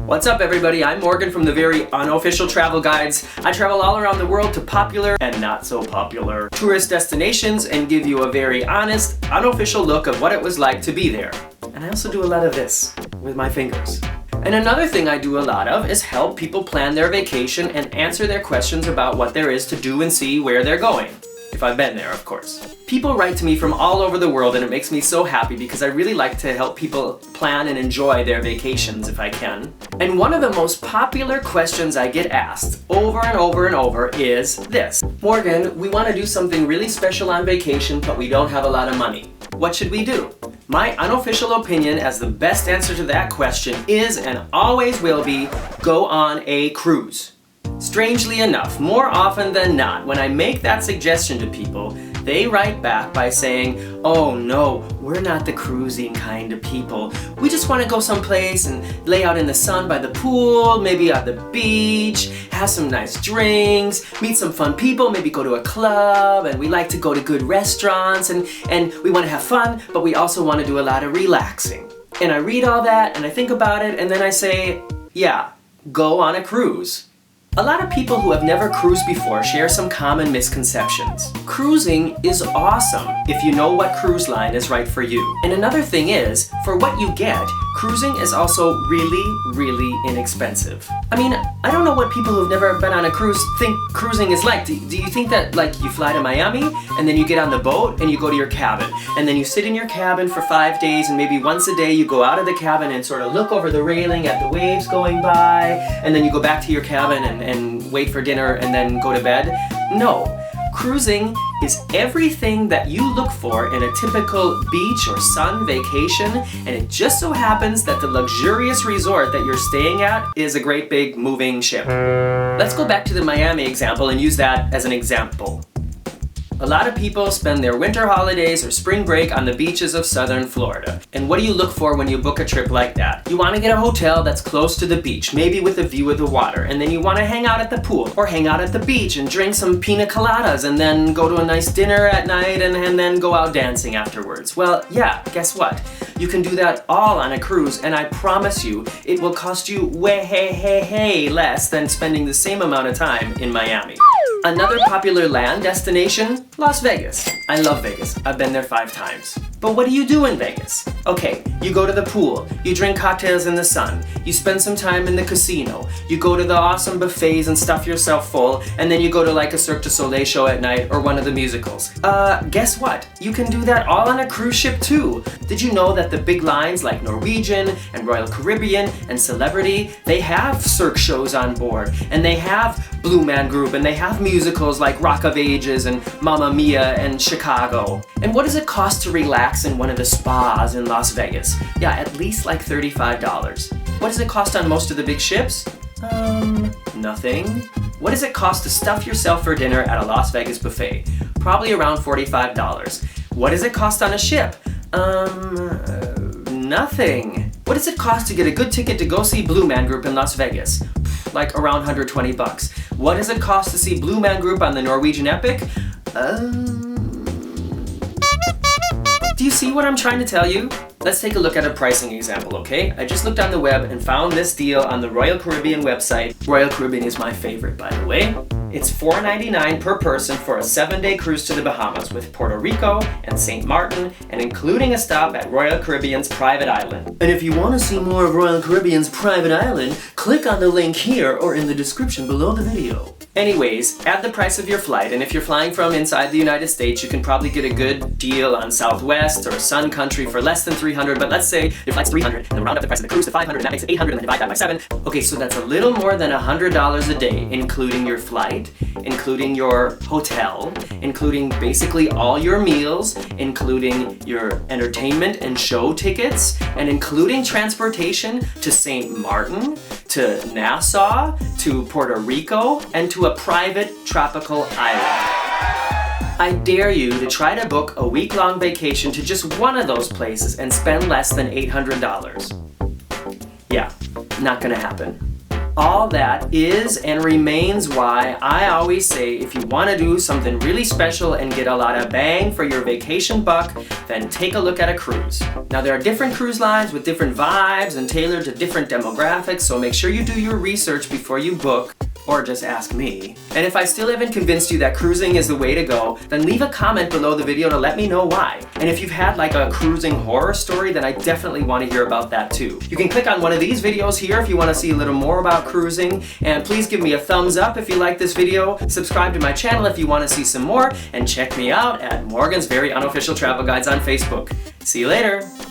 What's up everybody, I'm Morgan from the very unofficial travel guides. I travel all around the world to popular and not so popular tourist destinations and give you a very honest, unofficial look of what it was like to be there. And I also do a lot of this with my fingers. And another thing I do a lot of is help people plan their vacation and answer their questions about what there is to do and see where they're going. If I've been there, of course. People write to me from all over the world and it makes me so happy because I really like to help people plan and enjoy their vacations if I can. And one of the most popular questions I get asked over and over and over is this. Morgan, we want to do something really special on vacation, but we don't have a lot of money. What should we do? My unofficial opinion as the best answer to that question is and always will be, go on a cruise. Strangely enough, more often than not, when I make that suggestion to people, they write back by saying, oh no, we're not the cruising kind of people. We just want to go someplace and lay out in the sun by the pool, maybe at the beach, have some nice drinks, meet some fun people, maybe go to a club, and we like to go to good restaurants, and we want to have fun, but we also want to do a lot of relaxing. And I read all that, and I think about it, and then I say, yeah, go on a cruise. A lot of people who have never cruised before share some common misconceptions. Cruising is awesome if you know what cruise line is right for you. And another thing is, for what you get, cruising is also really inexpensive. I mean, I don't know what people who've never been on a cruise think cruising is like. Do you think that like you fly to Miami and then you get on the boat and you go to your cabin and then you sit in your cabin for 5 days and maybe once a day you go out of the cabin and sort of look over the railing at the waves going by and then you go back to your cabin and wait for dinner and then go to bed? No. Cruising is everything that you look for in a typical beach or sun vacation, and it just so happens that the luxurious resort that you're staying at is a great big moving ship. Let's go back to the Miami example and use that as an example. A lot of people spend their winter holidays or spring break on the beaches of southern Florida. And what do you look for when you book a trip like that? You want to get a hotel that's close to the beach, maybe with a view of the water, and then you want to hang out at the pool or hang out at the beach and drink some pina coladas and then go to a nice dinner at night and then go out dancing afterwards. Well, yeah, guess what? You can do that all on a cruise, and I promise you, it will cost you way less than spending the same amount of time in Miami. Another popular land destination, Las Vegas. I love Vegas. I've been there 5 times. But what do you do in Vegas? Okay, you go to the pool, you drink cocktails in the sun, you spend some time in the casino, you go to the awesome buffets and stuff yourself full, and then you go to like a Cirque du Soleil show at night or one of the musicals. Guess what? You can do that all on a cruise ship too. Did you know that the big lines like Norwegian and Royal Caribbean and Celebrity, they have Cirque shows on board, and they have Blue Man Group, and they have musicals like Rock of Ages and Mamma Mia and Chicago. And what does it cost to relax in one of the spas in Las Vegas? Yeah, at least like $35. What does it cost on most of the big ships? Nothing. What does it cost to stuff yourself for dinner at a Las Vegas buffet? Probably around $45. What does it cost on a ship? Nothing. What does it cost to get a good ticket to go see Blue Man Group in Las Vegas? Like around $120. What does it cost to see Blue Man Group on the Norwegian EPIC? Do you see what I'm trying to tell you? Let's take a look at a pricing example, okay? I just looked on the web and found this deal on the Royal Caribbean website. Royal Caribbean is my favorite, by the way. It's $4.99 per person for a 7-day cruise to the Bahamas with Puerto Rico and St. Martin, and including a stop at Royal Caribbean's private island. And if you want to see more of Royal Caribbean's private island, click on the link here or in the description below the video. Anyways, add the price of your flight, and if you're flying from inside the United States, you can probably get a good deal on Southwest or Sun Country for less than $300, but let's say your flight's $300, and then round up the price of the cruise to $500, and that makes it $800, and then divide that by 7. Okay, so that's a little more than $100 a day, including your flight, including your hotel, including basically all your meals, including your entertainment and show tickets, and including transportation to St. Martin, to Nassau, to Puerto Rico, and to a private tropical island. I dare you to try to book a week-long vacation to just one of those places and spend less than $800. Yeah, not gonna happen. All that is and remains why I always say if you want to do something really special and get a lot of bang for your vacation buck, then take a look at a cruise. Now there are different cruise lines with different vibes and tailored to different demographics, so make sure you do your research before you book, or just ask me. And if I still haven't convinced you that cruising is the way to go, then leave a comment below the video to let me know why. And if you've had like a cruising horror story, then I definitely want to hear about that too. You can click on one of these videos here if you want to see a little more about cruising, and please give me a thumbs up if you like this video, subscribe to my channel if you want to see some more, and check me out at Morgan's Very Unofficial Travel Guides on Facebook. See you later!